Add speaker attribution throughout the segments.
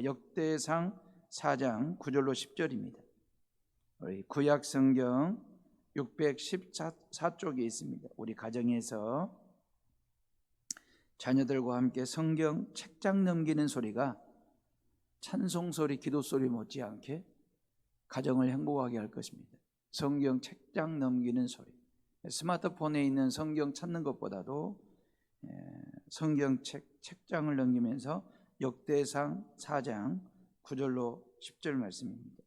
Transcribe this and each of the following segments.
Speaker 1: 역대상 4장 9절로 10절입니다. 우리 구약 성경 614쪽에 있습니다. 우리 가정에서 자녀들과 함께 성경 책장 넘기는 소리가 찬송 소리, 기도 소리 못지않게 가정을 행복하게 할 것입니다. 성경 책장 넘기는 소리. 스마트폰에 있는 성경 찾는 것보다도 성경 책장을 넘기면서 역대상 4장 9절로 10절 말씀입니다.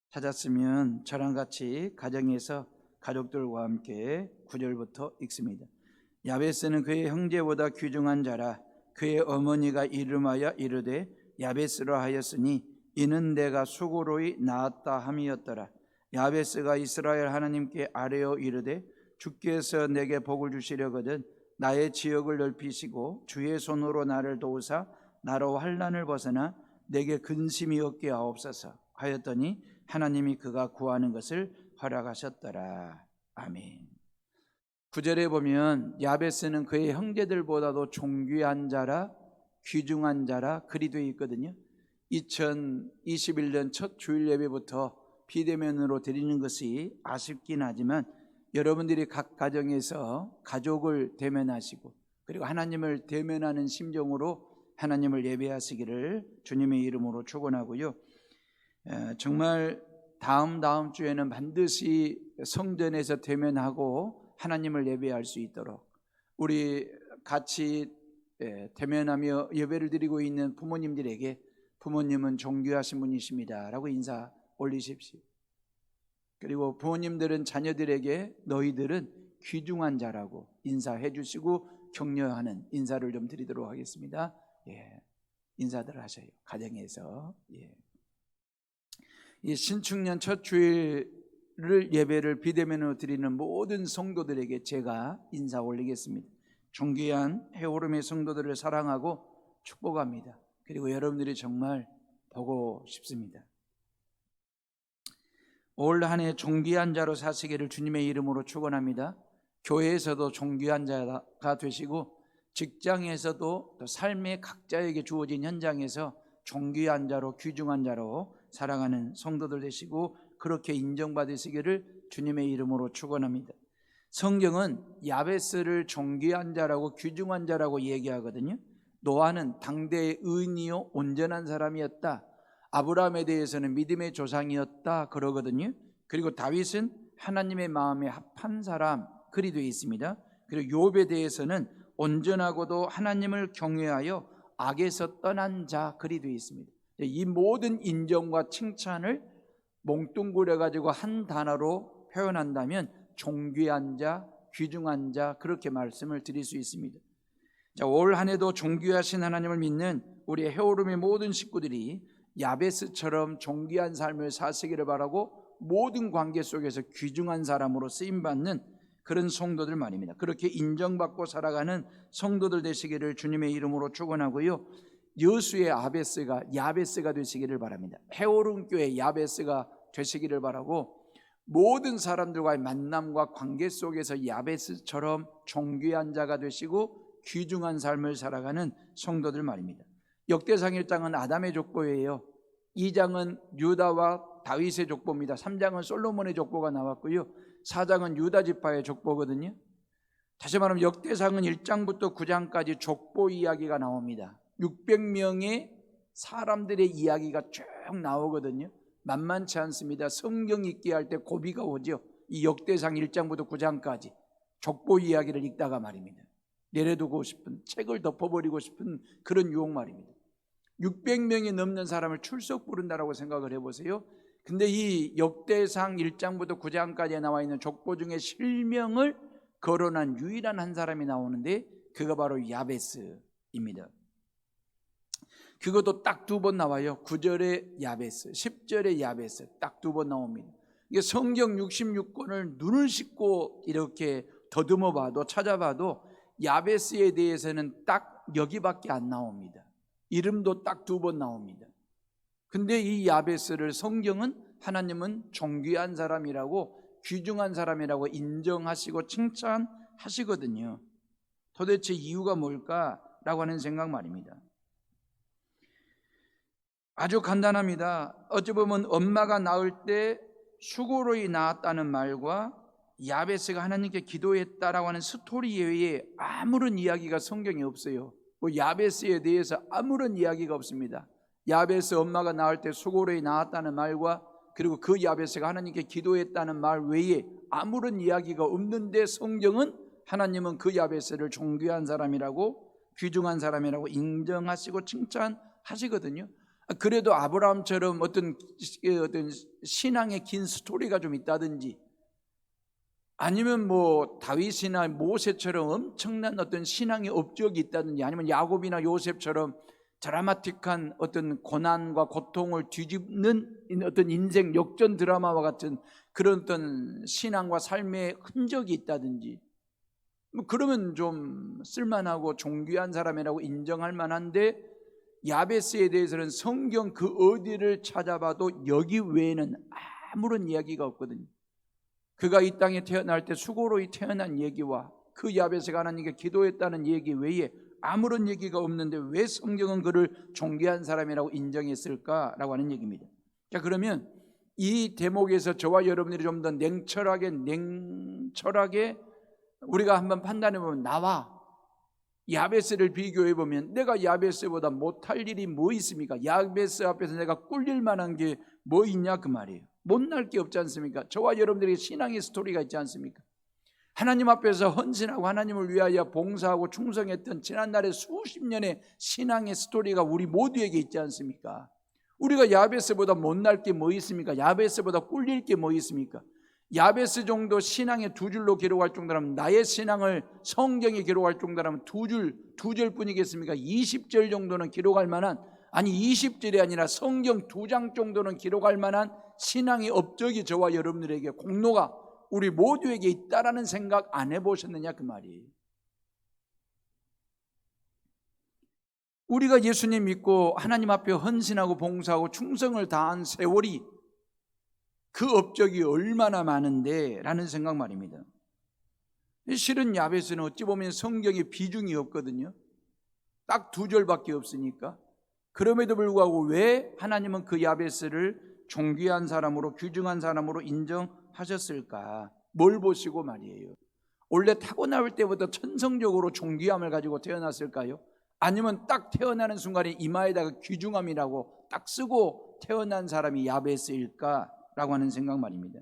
Speaker 1: 찾았으면 저랑 같이 가정에서 가족들과 함께 9절부터 읽습니다. 야베스는 그의 형제보다 귀중한 자라. 그의 어머니가 이름하여 이르되 야베스라 하였으니 이는 내가 수고로이 낳았다 함이었더라. 야베스가 이스라엘 하나님께 아뢰어 이르되 주께서 내게 복을 주시려거든 나의 지역을 넓히시고 주의 손으로 나를 도우사 나로 환난을 벗어나 내게 근심이 없게 하옵소서 하였더니 하나님이 그가 구하는 것을 허락하셨더라. 아멘. 9절에 보면 야베스는 그의 형제들보다도 존귀한 자라 귀중한 자라 그리 되어 있거든요. 2021년 첫 주일 예배부터 비대면으로 드리는 것이 아쉽긴 하지만 여러분들이 각 가정에서 가족을 대면하시고 그리고 하나님을 대면하는 심정으로 하나님을 예배하시기를 주님의 이름으로 축원하고요. 정말 다음 주에는 반드시 성전에서 대면하고 하나님을 예배할 수 있도록 우리 같이 대면하며 예배를 드리고 있는 부모님들에게 부모님은 존귀하신 분이십니다 라고 인사 올리십시오. 그리고 부모님들은 자녀들에게 너희들은 귀중한 자라고 인사해 주시고 격려하는 인사를 좀 드리도록 하겠습니다. 인사들 하셔요. 가정에서. 이 신축년 첫 주일을 예배를 비대면으로 드리는 모든 성도들에게 제가 인사 올리겠습니다. 존귀한 해오름의 성도들을 사랑하고 축복합니다. 그리고 여러분들이 정말 보고 싶습니다. 올 한 해 존귀한 자로 사시기를 주님의 이름으로 축원합니다. 교회에서도 존귀한 자가 되시고 직장에서도 또 삶의 각자에게 주어진 현장에서 존귀한 자로 귀중한 자로 살아가는 성도들 되시고 그렇게 인정받으시기를 주님의 이름으로 축원합니다. 성경은 야베스를 존귀한 자라고 귀중한 자라고 얘기하거든요. 노아는 당대의 의인이요 온전한 사람이었다. 아브라함에 대해서는 믿음의 조상이었다 그러거든요. 그리고 다윗은 하나님의 마음에 합한 사람 그리 되어 있습니다. 그리고 욥에 대해서는 온전하고도 하나님을 경외하여 악에서 떠난 자 그리 되어 있습니다. 이 모든 인정과 칭찬을 몽뚱그려 가지고 한 단어로 표현한다면 존귀한 자, 귀중한 자 그렇게 말씀을 드릴 수 있습니다. 올 한 해도 존귀하신 하나님을 믿는 우리 해오름의 모든 식구들이 야베스처럼 존귀한 삶을 사시기를 바라고 모든 관계 속에서 귀중한 사람으로 쓰임받는 그런 성도들 말입니다. 그렇게 인정받고 살아가는 성도들 되시기를 주님의 이름으로 축원하고요. 여수의 야베스가 되시기를 바랍니다. 해오름교회 야베스가 되시기를 바라고 모든 사람들과의 만남과 관계 속에서 야베스처럼 존귀한 자가 되시고 귀중한 삶을 살아가는 성도들 말입니다. 역대상 1장은 아담의 족보예요. 2장은 유다와 다윗의 족보입니다. 3장은 솔로몬의 족보가 나왔고요. 4장은 유다 지파의 족보거든요. 다시 말하면 역대상은 1장부터 9장까지 족보 이야기가 나옵니다. 600명의 사람들의 이야기가 쭉 나오거든요. 만만치 않습니다. 성경 읽기 할 때 고비가 오죠. 이 역대상 1장부터 9장까지 족보 이야기를 읽다가 말입니다. 내려두고 싶은, 책을 덮어버리고 싶은 그런 유혹 말입니다. 600명이 넘는 사람을 출석 부른다라고 생각을 해보세요. 근데 이 역대상 1장부터 9장까지에 나와 있는 족보 중에 실명을 거론한 유일한 한 사람이 나오는데 그가 바로 야베스입니다. 그것도 딱 2번 나와요. 9절에 야베스, 10절에 야베스 딱 2번 나옵니다. 이게 성경 66권을 눈을 씻고 이렇게 더듬어 봐도 찾아봐도 야베스에 대해서는 딱 여기밖에 안 나옵니다. 이름도 딱 2번 나옵니다. 근데 이 야베스를 성경은 하나님은 존귀한 사람이라고 귀중한 사람이라고 인정하시고 칭찬하시거든요. 도대체 이유가 뭘까? 라고 하는 생각 말입니다. 아주 간단합니다. 어찌 보면 엄마가 낳을 때 수고로이 낳았다는 말과 야베스가 하나님께 기도했다라고 하는 스토리 외에 아무런 이야기가 성경에 없어요. 야베스에 대해서 아무런 이야기가 없습니다. 야베스 엄마가 낳을 때 수고로이 낳았다는 말과 그리고 그 야베스가 하나님께 기도했다는 말 외에 아무런 이야기가 없는데 성경은 하나님은 그 야베스를 존귀한 사람이라고, 귀중한 사람이라고 인정하시고 칭찬하시거든요. 그래도 아브라함처럼 어떤 신앙의 긴 스토리가 좀 있다든지, 아니면 다윗이나 모세처럼 엄청난 어떤 신앙의 업적이 있다든지, 아니면 야곱이나 요셉처럼 드라마틱한 어떤 고난과 고통을 뒤집는 어떤 인생 역전 드라마와 같은 그런 어떤 신앙과 삶의 흔적이 있다든지, 그러면 좀 쓸만하고 존귀한 사람이라고 인정할 만한데, 야베스에 대해서는 성경 그 어디를 찾아봐도 여기 외에는 아무런 이야기가 없거든요. 그가 이 땅에 태어날 때 수고로이 태어난 얘기와 그 야베스가 하나님께 기도했다는 얘기 외에 아무런 얘기가 없는데 왜 성경은 그를 존귀한 사람이라고 인정했을까라고 하는 얘기입니다. 자, 그러면 이 대목에서 저와 여러분들이 좀 더 냉철하게 우리가 한번 판단해 보면, 나와 야베스를 비교해 보면 내가 야베스보다 못할 일이 뭐 있습니까? 야베스 앞에서 내가 꿀릴 만한 게 뭐 있냐 그 말이에요. 못날 게 없지 않습니까? 저와 여러분들에게 신앙의 스토리가 있지 않습니까? 하나님 앞에서 헌신하고 하나님을 위하여 봉사하고 충성했던 지난날의 수십 년의 신앙의 스토리가 우리 모두에게 있지 않습니까? 우리가 야베스보다 못날 게 뭐 있습니까? 야베스보다 꿀릴 게 뭐 있습니까? 야베스 정도 신앙의 두 줄로 기록할 정도라면, 나의 신앙을 성경에 기록할 정도라면 두 절뿐이겠습니까? 20절 정도는 기록할 만한, 아니 20절이 아니라 성경 2장 정도는 기록할 만한 신앙의 업적이 저와 여러분들에게, 공로가 우리 모두에게 있다라는 생각 안 해보셨느냐 그 말이에요. 우리가 예수님 믿고 하나님 앞에 헌신하고 봉사하고 충성을 다한 세월이, 그 업적이 얼마나 많은데 라는 생각 말입니다. 실은 야베스는 어찌 보면 성경에 비중이 없거든요. 딱 2절밖에 없으니까. 그럼에도 불구하고 왜 하나님은 그 야베스를 존귀한 사람으로, 귀중한 사람으로 인정하셨을까? 뭘 보시고 말이에요? 원래 타고날 때부터 천성적으로 존귀함을 가지고 태어났을까요? 아니면 딱 태어나는 순간에 이마에다가 귀중함이라고 딱 쓰고 태어난 사람이 야베스일까? 라고 하는 생각 말입니다.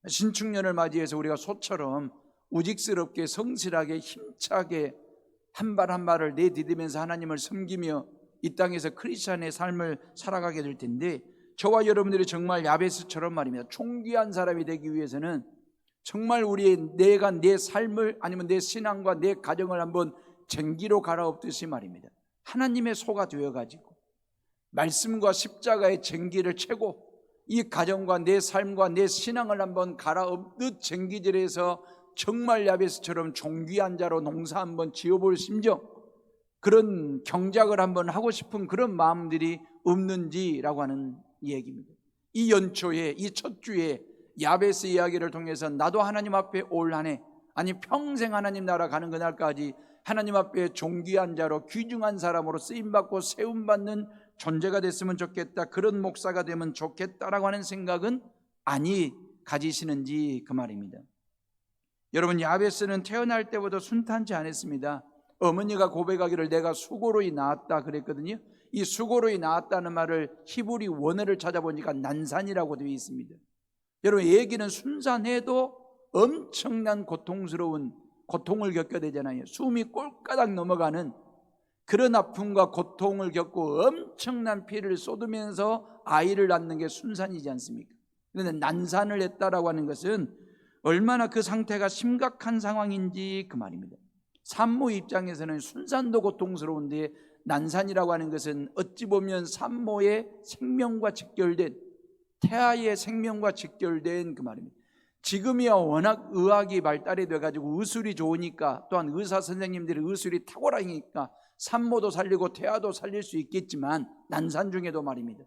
Speaker 1: 신축년을 맞이해서 우리가 소처럼 우직스럽게 성실하게 힘차게 한 발 한 발을 내디디면서 하나님을 섬기며 이 땅에서 크리스찬의 삶을 살아가게 될 텐데, 저와 여러분들이 정말 야베스처럼 말입니다. 존귀한 사람이 되기 위해서는 정말 내가 내 삶을, 아니면 내 신앙과 내 가정을 한번 쟁기로 갈아엎듯이 말입니다, 하나님의 소가 되어가지고 말씀과 십자가의 쟁기를 채고 이 가정과 내 삶과 내 신앙을 한번 갈아엎듯 쟁기질해서 정말 야베스처럼 존귀한 자로 농사 한번 지어볼 심정, 그런 경작을 한번 하고 싶은 그런 마음들이 없는지라고 하는 얘기입니다. 이 연초에, 이 첫 주에 야베스 이야기를 통해서 나도 하나님 앞에 올 한 해, 아니 평생 하나님 나라 가는 그날까지 하나님 앞에 존귀한 자로, 귀중한 사람으로 쓰임받고 세움받는 존재가 됐으면 좋겠다, 그런 목사가 되면 좋겠다라고 하는 생각은 아니 가지시는지 그 말입니다. 여러분, 야베스는 태어날 때부터 순탄치 않았습니다. 어머니가 고백하기를 내가 수고로이 낳았다 그랬거든요. 이 수고로이 낳았다는 말을 히브리 원어를 찾아보니까 난산이라고 되어 있습니다. 여러분, 얘기는 순산해도 엄청난 고통을 겪게 되잖아요. 숨이 꼴까닥 넘어가는 그런 아픔과 고통을 겪고 엄청난 피를 쏟으면서 아이를 낳는 게 순산이지 않습니까? 그런데 난산을 했다라고 하는 것은 얼마나 그 상태가 심각한 상황인지 그 말입니다. 산모 입장에서는 순산도 고통스러운데 난산이라고 하는 것은 어찌 보면 산모의 생명과 직결된, 태아의 생명과 직결된 그 말입니다. 지금이야 워낙 의학이 발달이 돼가지고 의술이 좋으니까, 또한 의사 선생님들이 의술이 탁월하니까 산모도 살리고 태아도 살릴 수 있겠지만, 난산 중에도 말입니다,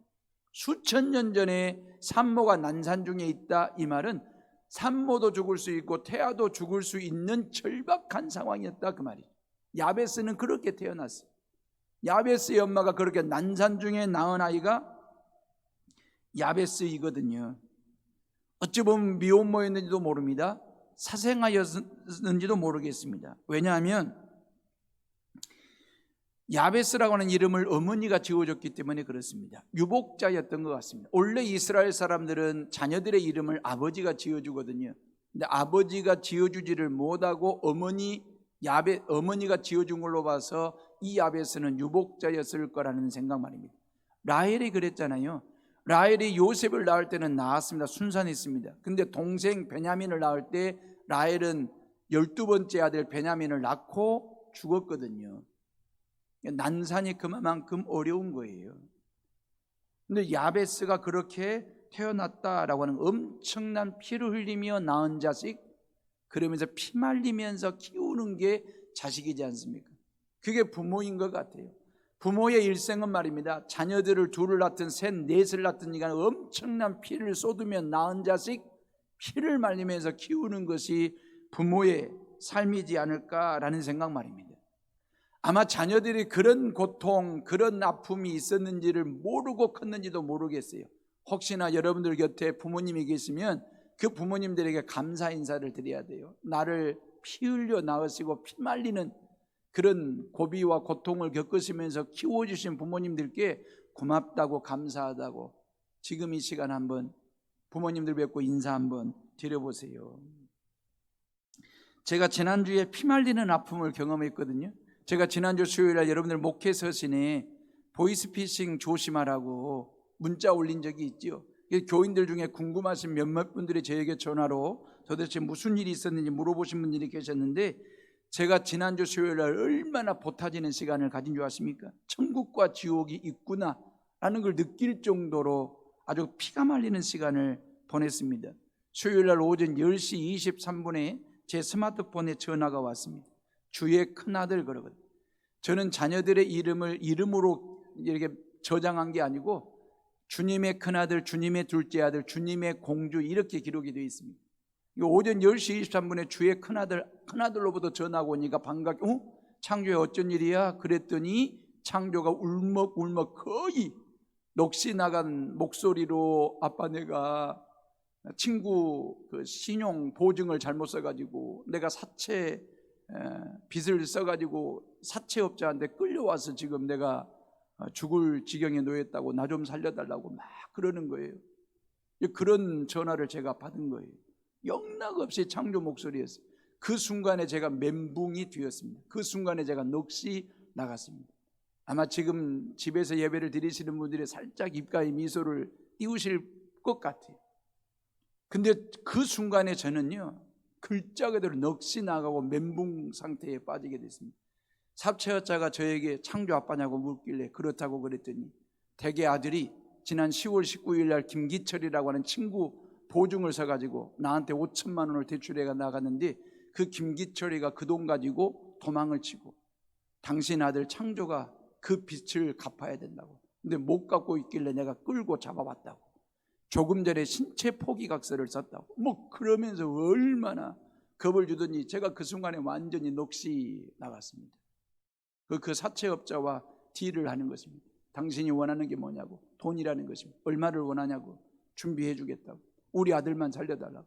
Speaker 1: 수천 년 전에 산모가 난산 중에 있다, 이 말은 산모도 죽을 수 있고 태아도 죽을 수 있는 절박한 상황이었다 그 말이에요. 야베스는 그렇게 태어났어요. 야베스의 엄마가 그렇게 난산 중에 낳은 아이가 야베스이거든요. 어찌 보면 미혼모였는지도 모릅니다. 사생아였는지도 모르겠습니다. 왜냐하면 야베스라고 하는 이름을 어머니가 지어줬기 때문에 그렇습니다. 유복자였던 것 같습니다. 원래 이스라엘 사람들은 자녀들의 이름을 아버지가 지어주거든요. 근데 아버지가 지어주지를 못하고 어머니가 지어준 걸로 봐서 이 야베스는 유복자였을 거라는 생각 말입니다. 라헬이 그랬잖아요. 라헬이 요셉을 낳을 때는 낳았습니다. 순산했습니다. 근데 동생 베냐민을 낳을 때 라헬은 12번째 아들 베냐민을 낳고 죽었거든요. 난산이 그만큼 어려운 거예요. 근데 야베스가 그렇게 태어났다라고 하는 엄청난 피를 흘리며 낳은 자식, 그러면서 피 말리면서 키우는 게 자식이지 않습니까? 그게 부모인 것 같아요. 부모의 일생은 말입니다, 자녀들을 둘을 낳든 셋, 넷을 낳든 이간 엄청난 피를 쏟으며 낳은 자식, 피를 말리면서 키우는 것이 부모의 삶이지 않을까라는 생각 말입니다. 아마 자녀들이 그런 고통, 그런 아픔이 있었는지를 모르고 컸는지도 모르겠어요. 혹시나 여러분들 곁에 부모님이 계시면 그 부모님들에게 감사 인사를 드려야 돼요. 나를 피 흘려 낳으시고 피 말리는 그런 고비와 고통을 겪으시면서 키워주신 부모님들께 고맙다고, 감사하다고 지금 이 시간 한번 부모님들 뵙고 인사 한번 드려보세요. 제가 지난주에 피 말리는 아픔을 경험했거든요. 제가 지난주 수요일날 여러분들 목회 서신에 보이스피싱 조심하라고 문자 올린 적이 있죠. 교인들 중에 궁금하신 몇몇 분들이 저에게 전화로 도대체 무슨 일이 있었는지 물어보신 분들이 계셨는데, 제가 지난주 수요일날 얼마나 보타지는 시간을 가진 줄 아십니까? 천국과 지옥이 있구나 라는 걸 느낄 정도로 아주 피가 말리는 시간을 보냈습니다. 수요일날 오전 10시 23분에 제 스마트폰에 전화가 왔습니다. 주의 큰아들 그러거든요. 저는 자녀들의 이름으로 이렇게 저장한 게 아니고 주님의 큰아들, 주님의 둘째 아들, 주님의 공주 이렇게 기록이 되어 있습니다. 오전 10시 23분에 주의 큰아들로부터 전화가 오니까 반갑게 창조야 어쩐 일이야? 그랬더니 창조가 울먹울먹 거의 넋이 나간 목소리로 아빠 내가 친구 그 신용 보증을 잘못 써가지고 내가 사채 빚을 써가지고 사채업자한테 끌려와서 지금 내가 죽을 지경에 놓였다고 나 좀 살려달라고 막 그러는 거예요. 그런 전화를 제가 받은 거예요. 영락없이 창조 목소리였어요. 그 순간에 제가 멘붕이 되었습니다. 그 순간에 제가 넋이 나갔습니다. 아마 지금 집에서 예배를 드리시는 분들이 살짝 입가에 미소를 띄우실 것 같아요. 근데 그 순간에 저는요, 글자 그대로 넋이 나가고 멘붕 상태에 빠지게 됐습니다. 사채업자가 저에게 창조 아빠냐고 묻길래 그렇다고 그랬더니 대개 아들이 지난 10월 19일 날 김기철이라고 하는 친구 보증을 서가지고 나한테 5천만 원을 대출해가 나갔는데 그 김기철이가 그 돈 가지고 도망을 치고 당신 아들 창조가 그 빚을 갚아야 된다고. 근데 못 갚고 있길래 내가 끌고 잡아봤다고. 조금 전에 신체 포기각서를 썼다고. 그러면서 얼마나 겁을 주더니 제가 그 순간에 완전히 넋이 나갔습니다. 그 사채업자와 딜을 하는 것입니다. 당신이 원하는 게 뭐냐고, 돈이라는 것입니다. 얼마를 원하냐고, 준비해 주겠다고, 우리 아들만 살려달라고,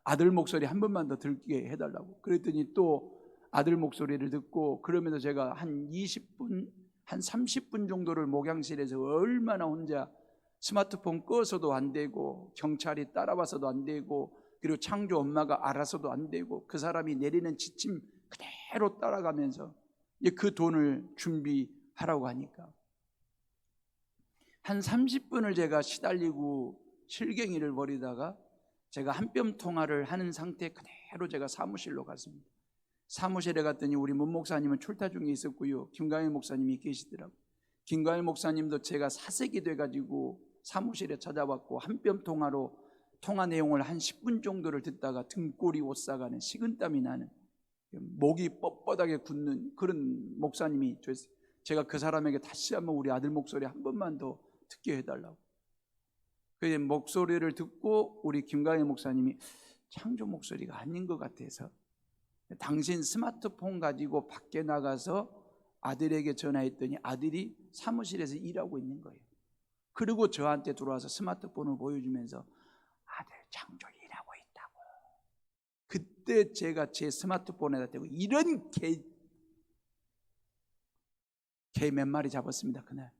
Speaker 1: 아들 목소리 한 번만 더 듣게 해달라고. 그랬더니 또 아들 목소리를 듣고, 그러면서 제가 한 20분, 한 30분 정도를 목양실에서 얼마나 혼자 스마트폰 꺼서도 안 되고 경찰이 따라와서도 안 되고 그리고 창조 엄마가 알아서도 안 되고 그 사람이 내리는 지침 그대로 따라가면서 그 돈을 준비하라고 하니까 한 30분을 제가 시달리고 실갱이를 벌이다가 제가 한뼘 통화를 하는 상태 그대로 제가 사무실로 갔습니다. 사무실에 갔더니 우리 문 목사님은 출타 중에 있었고요, 김광일 목사님이 계시더라고요. 김광일 목사님도 제가 사색이 돼가지고 사무실에 찾아왔고 한뼘 통화로 통화 내용을 한 10분 정도를 듣다가 등골이 오싹하는, 식은땀이 나는, 목이 뻣뻣하게 굳는 그런 목사님이 됐어요. 제가 그 사람에게 다시 한번 우리 아들 목소리 한 번만 더 듣게 해달라고. 그 목소리를 듣고 우리 김광일 목사님이 창조 목소리가 아닌 것 같아서 당신 스마트폰 가지고 밖에 나가서 아들에게 전화했더니 아들이 사무실에서 일하고 있는 거예요. 그리고 저한테 들어와서 스마트폰을 보여주면서 아들 장조 일하고 있다고. 그때 제가 제 스마트폰에다 대고 이런 개 몇 마리 잡았습니다. 그날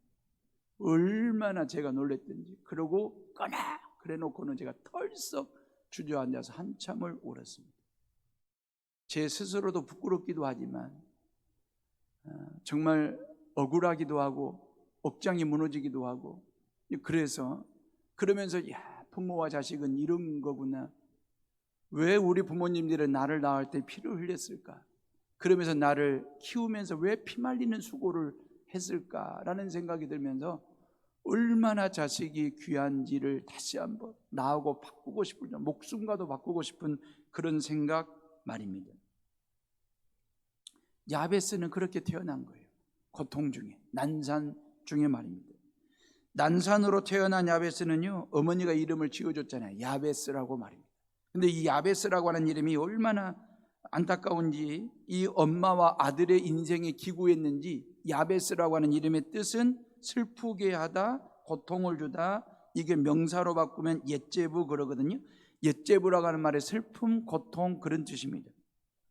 Speaker 1: 얼마나 제가 놀랬던지. 그러고 꺼내 그래 놓고는 제가 털썩 주저앉아서 한참을 울었습니다. 제 스스로도 부끄럽기도 하지만 정말 억울하기도 하고 억장이 무너지기도 하고, 그러면서 야, 부모와 자식은 이런 거구나. 왜 우리 부모님들은 나를 낳을 때 피를 흘렸을까? 그러면서 나를 키우면서 왜 피말리는 수고를 했을까라는 생각이 들면서 얼마나 자식이 귀한지를 다시 한번 나하고 바꾸고 싶을 정도, 목숨과도 바꾸고 싶은 그런 생각 말입니다. 야베스는 그렇게 태어난 거예요. 고통 중에, 난산 중에 말입니다. 난산으로 태어난 야베스는요, 어머니가 이름을 지어줬잖아요. 야베스라고 말입니다. 근데 이 야베스라고 하는 이름이 얼마나 안타까운지, 이 엄마와 아들의 인생에 기구했는지, 야베스라고 하는 이름의 뜻은 슬프게 하다, 고통을 주다. 이게 명사로 바꾸면 옛제부 그러거든요. 옛제부라고 하는 말의 슬픔, 고통, 그런 뜻입니다.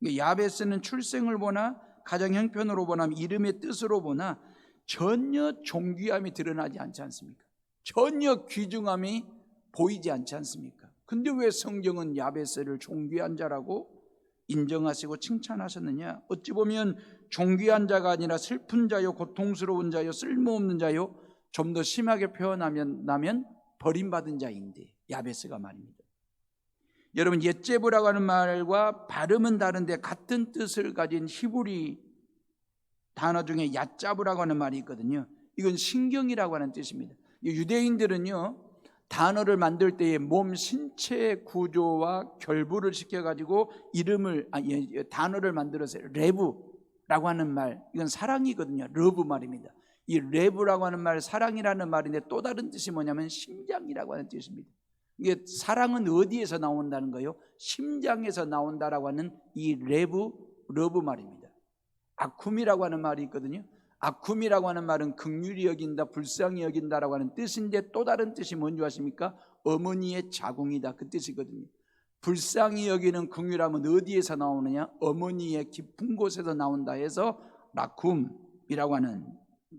Speaker 1: 야베스는 출생을 보나 가정 형편으로 보나 이름의 뜻으로 보나 전혀 존귀함이 드러나지 않지 않습니까? 전혀 귀중함이 보이지 않지 않습니까? 근데 왜 성경은 야베스를 존귀한 자라고 인정하시고 칭찬하셨느냐? 어찌 보면 존귀한 자가 아니라 슬픈 자요, 고통스러운 자요, 쓸모없는 자요, 좀 더 심하게 표현하면 버림받은 자인데, 야베스가 말입니다. 여러분, 옛제부라고 하는 말과 발음은 다른데 같은 뜻을 가진 히브리 단어 중에 얏자부라고 하는 말이 있거든요. 이건 신경이라고 하는 뜻입니다. 유대인들은요, 단어를 만들 때에 몸 신체 구조와 결부를 시켜가지고 단어를 만들었어요. 레브라고 하는 말, 이건 사랑이거든요. 러브 말입니다. 이 레브라고 하는 말, 사랑이라는 말인데 또 다른 뜻이 뭐냐면 심장이라고 하는 뜻입니다. 이게 사랑은 어디에서 나온다는 거예요? 심장에서 나온다라고 하는 이 러브 말입니다. 아쿰이라고 하는 말이 있거든요. 아쿰이라고 하는 말은 긍휼히 여긴다, 불쌍히 여긴다라고 하는 뜻인데 또 다른 뜻이 뭔지 아십니까? 어머니의 자궁이다, 그 뜻이거든요. 불쌍히 여기는 긍휼함은 어디에서 나오느냐? 어머니의 깊은 곳에서 나온다 해서 라쿰이라고 하는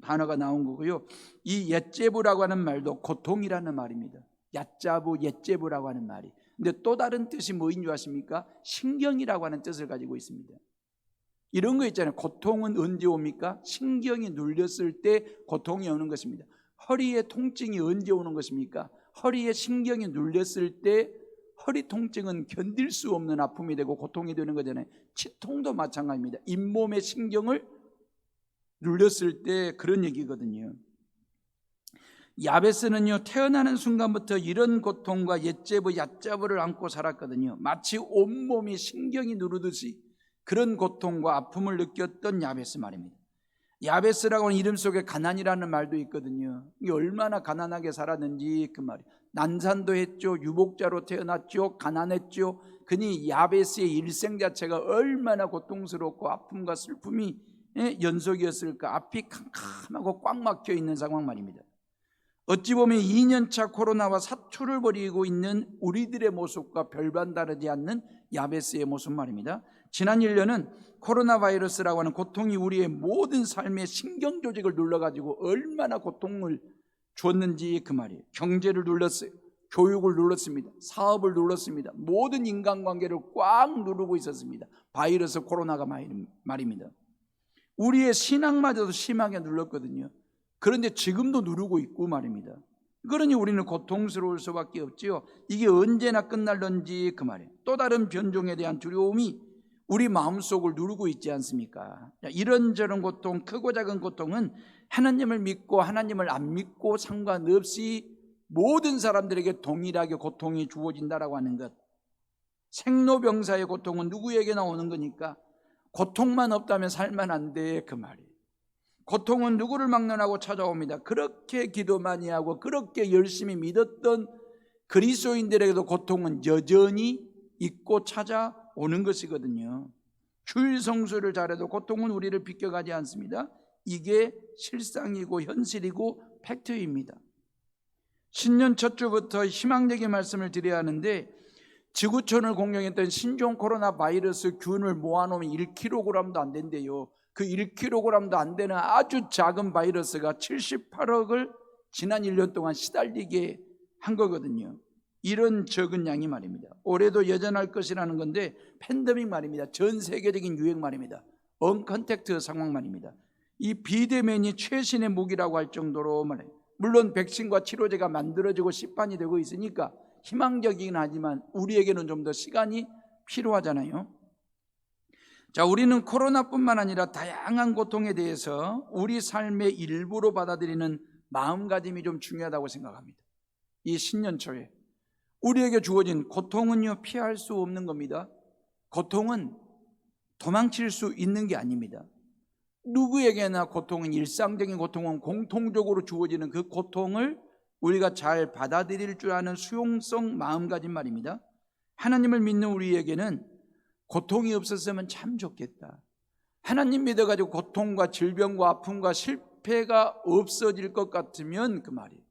Speaker 1: 단어가 나온 거고요. 이 옛제부라고 하는 말도 고통이라는 말입니다. 얏자부, 옛제부라고 하는 말이. 근데 또 다른 뜻이 뭐인 줄 아십니까? 신경이라고 하는 뜻을 가지고 있습니다. 이런 거 있잖아요. 고통은 언제 옵니까? 신경이 눌렸을 때 고통이 오는 것입니다. 허리에 통증이 언제 오는 것입니까? 허리에 신경이 눌렸을 때 허리 통증은 견딜 수 없는 아픔이 되고 고통이 되는 거잖아요. 치통도 마찬가지입니다. 잇몸의 신경을 눌렸을 때 그런 얘기거든요. 야베스는요, 태어나는 순간부터 이런 고통과 옛제부, 얏자부를 안고 살았거든요. 마치 온몸이 신경이 누르듯이 그런 고통과 아픔을 느꼈던 야베스 말입니다. 야베스라고 하는 이름 속에 가난이라는 말도 있거든요. 이게 얼마나 가난하게 살았는지 그 말이에요. 난산도 했죠. 유복자로 태어났죠. 가난했죠. 그니 야베스의 일생 자체가 얼마나 고통스럽고 아픔과 슬픔이 연속이었을까. 앞이 캄캄하고 꽉 막혀 있는 상황 말입니다. 어찌 보면 2년차 코로나와 사투를 벌이고 있는 우리들의 모습과 별반 다르지 않는 야베스의 모습 말입니다. 지난 1년은 코로나 바이러스라고 하는 고통이 우리의 모든 삶의 신경 조직을 눌러가지고 얼마나 고통을 줬는지 그 말이에요. 경제를 눌렀어요. 교육을 눌렀습니다. 사업을 눌렀습니다. 모든 인간관계를 꽉 누르고 있었습니다. 바이러스 코로나가 말입니다. 우리의 신앙마저도 심하게 눌렀거든요. 그런데 지금도 누르고 있고 말입니다. 그러니 우리는 고통스러울 수밖에 없지요. 이게 언제나 끝날런지 그 말이에요. 또 다른 변종에 대한 두려움이 우리 마음속을 누르고 있지 않습니까? 이런저런 고통, 크고 작은 고통은 하나님을 믿고 하나님을 안 믿고 상관없이 모든 사람들에게 동일하게 고통이 주어진다라고 하는 것. 생로병사의 고통은 누구에게나 오는 거니까 고통만 없다면 살면 안 돼, 그 말이에요. 고통은 누구를 막론하고 찾아옵니다. 그렇게 기도 많이 하고 그렇게 열심히 믿었던 그리스도인들에게도 고통은 여전히 있고 찾아오는 것이거든요. 주일 성수를 잘해도 고통은 우리를 비껴가지 않습니다. 이게 실상이고 현실이고 팩트입니다. 신년 첫 주부터 희망적인 말씀을 드려야 하는데, 지구촌을 공격했던 신종 코로나 바이러스 균을 모아놓으면 1kg도 안 된대요. 그 1kg도 안 되는 아주 작은 바이러스가 78억을 지난 1년 동안 시달리게 한 거거든요. 이런 적은 양이 말입니다. 올해도 여전할 것이라는 건데, 팬데믹 말입니다. 전 세계적인 유행 말입니다. 언컨택트 상황 말입니다. 이 비대면이 최신의 무기라고 할 정도로 말해요. 물론 백신과 치료제가 만들어지고 시판이 되고 있으니까 희망적이긴 하지만 우리에게는 좀 더 시간이 필요하잖아요. 자, 우리는 코로나뿐만 아니라 다양한 고통에 대해서 우리 삶의 일부로 받아들이는 마음가짐이 좀 중요하다고 생각합니다. 이 신년 초에 우리에게 주어진 고통은요, 피할 수 없는 겁니다. 고통은 도망칠 수 있는 게 아닙니다. 누구에게나 고통은, 일상적인 고통은 공통적으로 주어지는 그 고통을 우리가 잘 받아들일 줄 아는 수용성 마음가짐 말입니다. 하나님을 믿는 우리에게는 고통이 없었으면 참 좋겠다. 하나님 믿어가지고 고통과 질병과 아픔과 실패가 없어질 것 같으면 그 말이에요.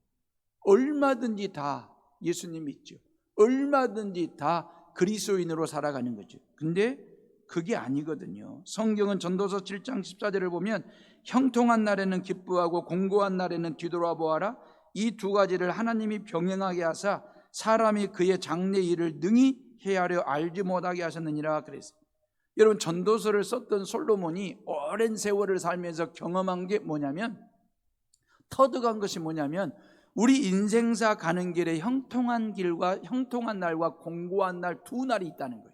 Speaker 1: 얼마든지 다 예수님 믿죠. 얼마든지 다 그리스도인으로 살아가는 거죠. 근데 그게 아니거든요. 성경은 전도서 7장 14절을 보면 형통한 날에는 기뻐하고 공고한 날에는 뒤돌아보아라. 이 두 가지를 하나님이 병행하게 하사 사람이 그의 장래 일을 능히 헤아려 알지 못하게 하셨느니라 그랬어요. 여러분, 전도서를 썼던 솔로몬이 오랜 세월을 살면서 경험한 게 뭐냐면, 터득한 것이 뭐냐면, 우리 인생사 가는 길에 형통한 길과 형통한 날과 공고한 날 두 날이 있다는 거예요.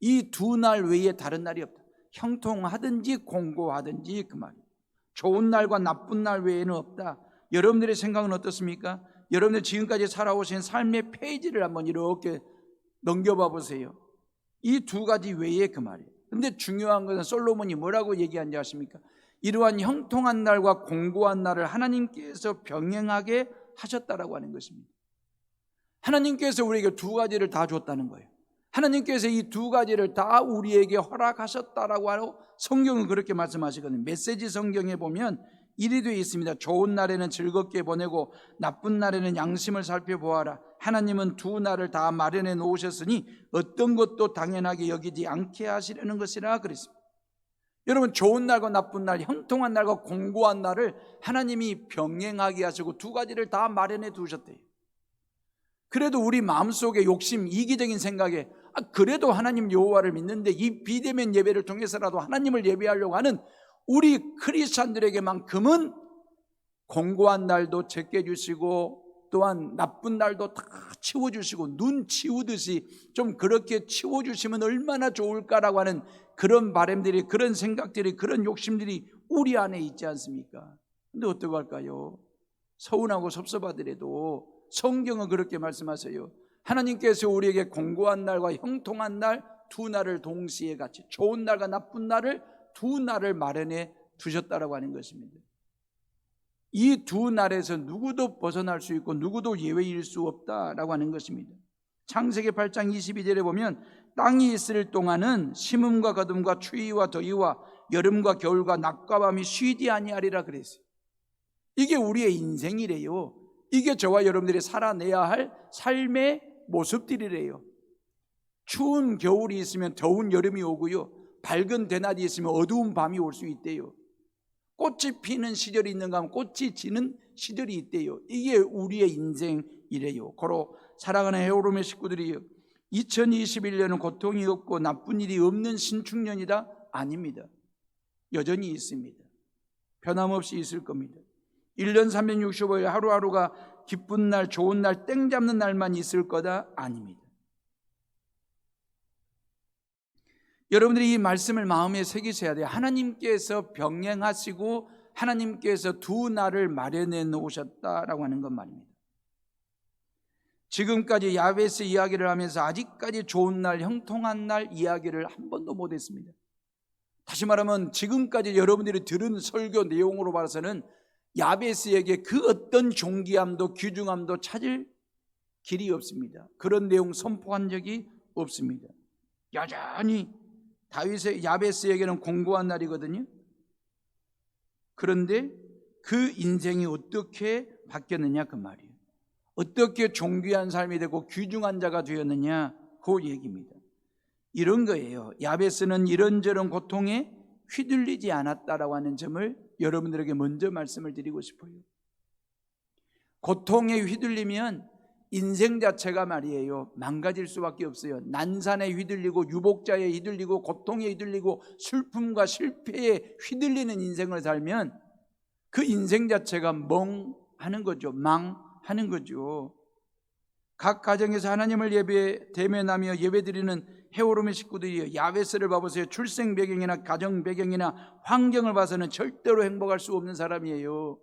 Speaker 1: 이 두 날 외에 다른 날이 없다. 형통하든지 공고하든지 그 말이에요. 좋은 날과 나쁜 날 외에는 없다. 여러분들의 생각은 어떻습니까? 여러분들 지금까지 살아오신 삶의 페이지를 한번 이렇게 넘겨봐 보세요. 이 두 가지 외에 그 말이에요. 근데 중요한 것은 솔로몬이 뭐라고 얘기한지 아십니까? 이러한 형통한 날과 공고한 날을 하나님께서 병행하게 하셨다라고 하는 것입니다. 하나님께서 우리에게 두 가지를 다 줬다는 거예요. 하나님께서 이 두 가지를 다 우리에게 허락하셨다라고 하고 성경은 그렇게 말씀하시거든요. 메시지 성경에 보면 이리 되어 있습니다. 좋은 날에는 즐겁게 보내고 나쁜 날에는 양심을 살펴보아라. 하나님은 두 날을 다 마련해 놓으셨으니 어떤 것도 당연하게 여기지 않게 하시려는 것이라 그랬습니다. 여러분, 좋은 날과 나쁜 날, 형통한 날과 공고한 날을 하나님이 병행하게 하시고 두 가지를 다 마련해 두셨대요. 그래도 우리 마음속에 욕심, 이기적인 생각에 그래도 하나님 여호와를 믿는데 이 비대면 예배를 통해서라도 하나님을 예배하려고 하는 우리 크리스찬들에게만큼은 공고한 날도 제껴주시고 또한 나쁜 날도 다 치워주시고 눈 치우듯이 좀 그렇게 치워주시면 얼마나 좋을까라고 하는 그런 바람들이, 그런 생각들이, 그런 욕심들이 우리 안에 있지 않습니까? 근데 어떡할까요? 서운하고 섭섭하더라도 성경은 그렇게 말씀하세요. 하나님께서 우리에게 공고한 날과 형통한 날 두 날을 동시에 같이, 좋은 날과 나쁜 날을 두 날을 마련해 두셨다라고 하는 것입니다. 이 두 날에서 누구도 벗어날 수 있고 누구도 예외일 수 없다라고 하는 것입니다. 창세기 8장 22절에 보면 땅이 있을 동안은 심음과 거둠과 추위와 더위와 여름과 겨울과 낮과 밤이 쉬지 아니하리라 그랬어요. 이게 우리의 인생이래요. 이게 저와 여러분들이 살아내야 할 삶의 모습들이래요. 추운 겨울이 있으면 더운 여름이 오고요, 밝은 대낮이 있으면 어두운 밤이 올 수 있대요. 꽃이 피는 시절이 있는가 하면 꽃이 지는 시절이 있대요. 이게 우리의 인생이래요. 고로 사랑하는 헤어룸의 식구들이 2021년은 고통이 없고 나쁜 일이 없는 신축년이다? 아닙니다. 여전히 있습니다. 변함없이 있을 겁니다. 1년 365일 하루하루가 기쁜 날, 좋은 날, 땡 잡는 날만 있을 거다? 아닙니다. 여러분들이 이 말씀을 마음에 새기셔야 돼요. 하나님께서 병행하시고 하나님께서 두 날을 마련해 놓으셨다라고 하는 것 말입니다. 지금까지 야베스 이야기를 하면서 아직까지 좋은 날, 형통한 날 이야기를 한 번도 못했습니다. 다시 말하면 지금까지 여러분들이 들은 설교 내용으로 봐서는 야베스에게 그 어떤 존귀함도 귀중함도 찾을 길이 없습니다. 그런 내용 선포한 적이 없습니다. 여전히 다윗의 야베스에게는 공고한 날이거든요. 그런데 그 인생이 어떻게 바뀌었느냐 그 말이에요. 어떻게 존귀한 삶이 되고 귀중한 자가 되었느냐 그 얘기입니다. 이런 거예요. 야베스는 이런저런 고통에 휘둘리지 않았다라고 하는 점을 여러분들에게 먼저 말씀을 드리고 싶어요. 고통에 휘둘리면 인생 자체가 말이에요 망가질 수밖에 없어요. 난산에 휘둘리고 유복자에 휘둘리고 고통에 휘둘리고 슬픔과 실패에 휘둘리는 인생을 살면 그 인생 자체가 멍하는 거죠. 망하는 거죠. 각 가정에서 하나님을 대면하며 예배드리는 헤오름의 식구들이 야베스를 봐보세요. 출생 배경이나 가정 배경이나 환경을 봐서는 절대로 행복할 수 없는 사람이에요.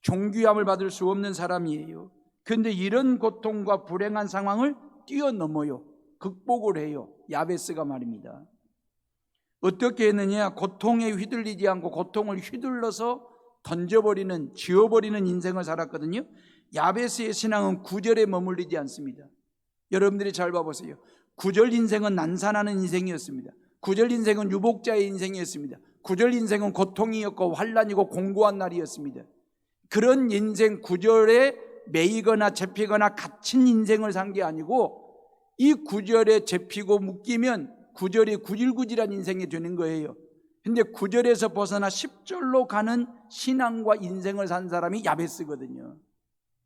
Speaker 1: 존귀함을 받을 수 없는 사람이에요. 그런데 이런 고통과 불행한 상황을 뛰어넘어요. 극복을 해요. 야베스가 말입니다. 어떻게 했느냐? 고통에 휘둘리지 않고 고통을 휘둘러서 던져버리는, 지워버리는 인생을 살았거든요. 야베스의 신앙은 구절에 머물리지 않습니다. 여러분들이 잘 봐보세요. 구절 인생은 난산하는 인생이었습니다. 구절 인생은 유복자의 인생이었습니다. 구절 인생은 고통이었고 환난이고 공고한 날이었습니다. 그런 인생 구절에 매이거나 잡히거나 갇힌 인생을 산 게 아니고 이 구절에 잡히고 묶이면 구절이 구질구질한 인생이 되는 거예요. 근데 구절에서 벗어나 10절로 가는 신앙과 인생을 산 사람이 야베스거든요.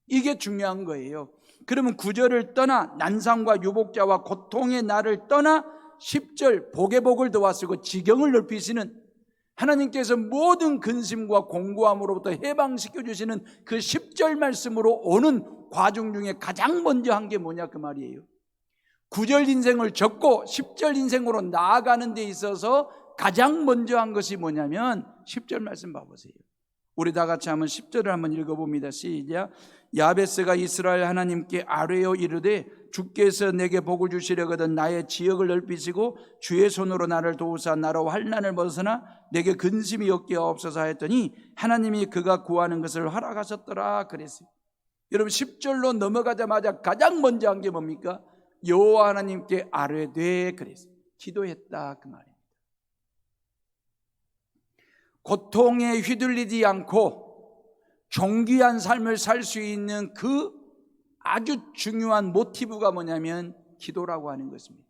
Speaker 1: 이게 중요한 거예요. 그러면 구절을 떠나 난상과 유복자와 고통의 날을 떠나 10절 복의 복을 더하시고 지경을 넓히시는 하나님께서 모든 근심과 공고함으로부터 해방시켜 주시는 그 10절 말씀으로 오는 과정 중에 가장 먼저 한 게 뭐냐 그 말이에요. 9절 인생을 접고 10절 인생으로 나아가는 데 있어서 가장 먼저 한 것이 뭐냐면 10절 말씀 봐보세요. 우리 다 같이 한번 10절을 한번 읽어봅니다. 시작. 야베스가 이스라엘 하나님께 아뢰어 이르되 주께서 내게 복을 주시려거든 나의 지역을 넓히시고 주의 손으로 나를 도우사 나로 환난을 벗어나 내게 근심이 없게 하옵소서 하였더니 하나님이 그가 구하는 것을 허락하셨더라 그랬어요. 여러분 10절로 넘어가자마자 가장 먼저 한 게 뭡니까? 여호와 하나님께 아뢰되 그랬어요. 기도했다 그 말입니다. 고통에 휘둘리지 않고 존귀한 삶을 살 수 있는 그 아주 중요한 모티브가 뭐냐면 기도라고 하는 것입니다.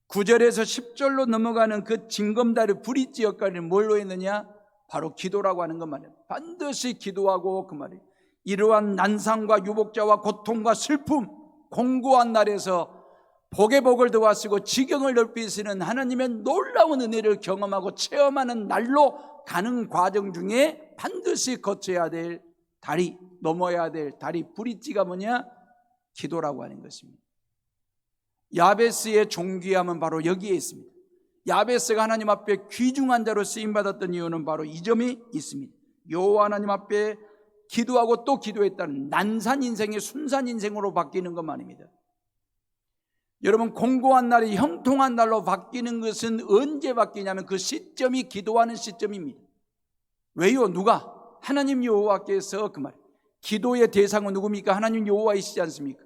Speaker 1: 9절에서 10절로 넘어가는 그 징검다리 브릿지 역할을 뭘로 했느냐? 바로 기도라고 하는 것 말이에요. 반드시 기도하고 그 말이에요. 이러한 난상과 유복자와 고통과 슬픔 공고한 날에서 복의 복을 더하시고 지경을 넓히시는 하나님의 놀라운 은혜를 경험하고 체험하는 날로 가는 과정 중에 반드시 거쳐야 될 다리, 넘어야 될 다리 브릿지가 뭐냐? 기도라고 하는 것입니다. 야베스의 존귀함은 바로 여기에 있습니다. 야베스가 하나님 앞에 귀중한 자로 쓰임받았던 이유는 바로 이 점이 있습니다. 여호와 하나님 앞에 기도하고 또 기도했다는 난산 인생이 순산 인생으로 바뀌는 것만입니다. 여러분 공고한 날이 형통한 날로 바뀌는 것은 언제 바뀌냐면 그 시점이 기도하는 시점입니다. 왜요? 누가? 하나님 여호와께서 그 말. 기도의 대상은 누굽니까? 하나님 여호와이시지 않습니까?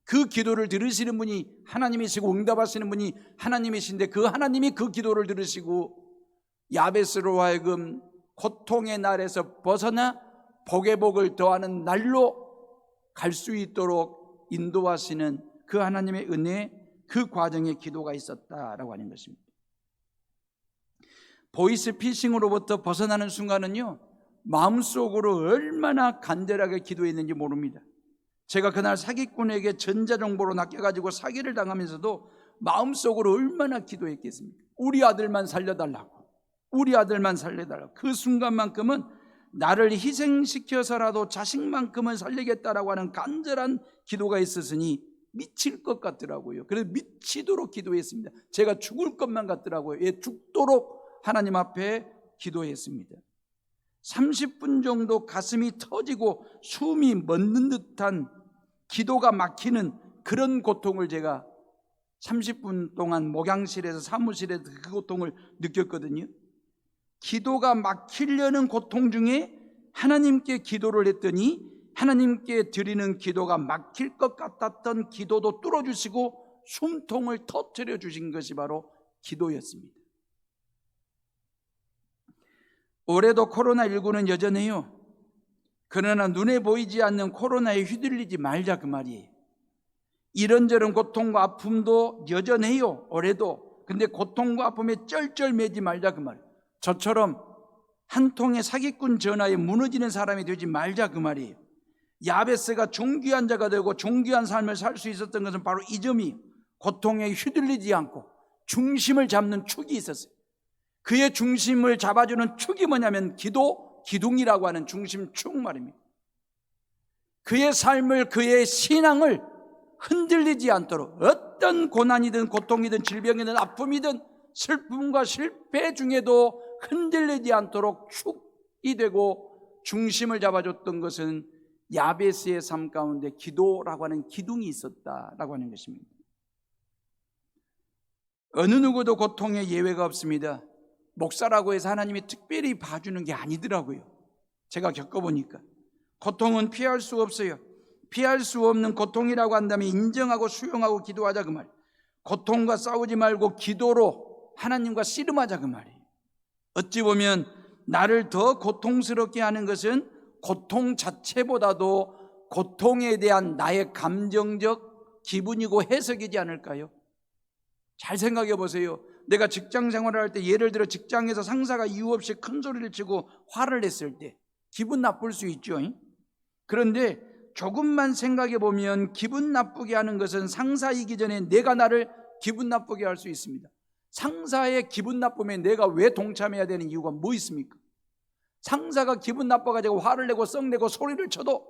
Speaker 1: 그 기도를 들으시는 분이 하나님이시고 응답하시는 분이 하나님이신데 그 하나님이 그 기도를 들으시고 야베스로 하여금 고통의 날에서 벗어나 복의 복을 더하는 날로 갈 수 있도록 인도하시는 그 하나님의 은혜, 그 과정에 기도가 있었다라고 하는 것입니다. 보이스피싱으로부터 벗어나는 순간은요 마음속으로 얼마나 간절하게 기도했는지 모릅니다. 제가 그날 사기꾼에게 전자정보로 낚여가지고 사기를 당하면서도 마음속으로 얼마나 기도했겠습니까? 우리 아들만 살려달라고, 우리 아들만 살려달라고. 그 순간만큼은 나를 희생시켜서라도 자식만큼은 살리겠다라고 하는 간절한 기도가 있었으니 미칠 것 같더라고요. 그래서 미치도록 기도했습니다. 제가 죽을 것만 같더라고요. 예, 죽도록 하나님 앞에 기도했습니다. 30분 정도 가슴이 터지고 숨이 멎는 듯한 기도가 막히는 그런 고통을 제가 30분 동안 목양실에서 사무실에서 그 고통을 느꼈거든요. 기도가 막히려는 고통 중에 하나님께 기도를 했더니 하나님께 드리는 기도가 막힐 것 같았던 기도도 뚫어주시고 숨통을 터뜨려 주신 것이 바로 기도였습니다. 올해도 코로나19는 여전해요. 그러나 눈에 보이지 않는 코로나에 휘둘리지 말자 그 말이에요. 이런저런 고통과 아픔도 여전해요. 올해도. 근데 고통과 아픔에 쩔쩔매지 말자 그 말이에요. 저처럼 한 통의 사기꾼 전화에 무너지는 사람이 되지 말자 그 말이에요. 야베스가 존귀한 자가 되고 존귀한 삶을 살 수 있었던 것은 바로 이 점이, 고통에 휘둘리지 않고 중심을 잡는 축이 있었어요. 그의 중심을 잡아주는 축이 뭐냐면 기둥이라고 하는 중심축 말입니다. 그의 삶을, 그의 신앙을 흔들리지 않도록 어떤 고난이든 고통이든 질병이든 아픔이든 슬픔과 실패 중에도 흔들리지 않도록 축이 되고 중심을 잡아줬던 것은 야베스의 삶 가운데 기도라고 하는 기둥이 있었다라고 하는 것입니다. 어느 누구도 고통에 예외가 없습니다. 목사라고 해서 하나님이 특별히 봐주는 게 아니더라고요. 제가 겪어보니까 고통은 피할 수 없어요. 피할 수 없는 고통이라고 한다면 인정하고 수용하고 기도하자 그 말. 고통과 싸우지 말고 기도로 하나님과 씨름하자 그 말이에요. 어찌 보면 나를 더 고통스럽게 하는 것은 고통 자체보다도 고통에 대한 나의 감정적 기분이고 해석이지 않을까요? 잘 생각해 보세요. 내가 직장 생활을 할 때, 예를 들어 직장에서 상사가 이유 없이 큰 소리를 치고 화를 냈을 때 기분 나쁠 수 있죠. 그런데 조금만 생각해 보면 기분 나쁘게 하는 것은 상사이기 전에 내가 나를 기분 나쁘게 할 수 있습니다. 상사의 기분 나쁨에 내가 왜 동참해야 되는 이유가 뭐 있습니까? 상사가 기분 나빠가지고 화를 내고 썩내고 소리를 쳐도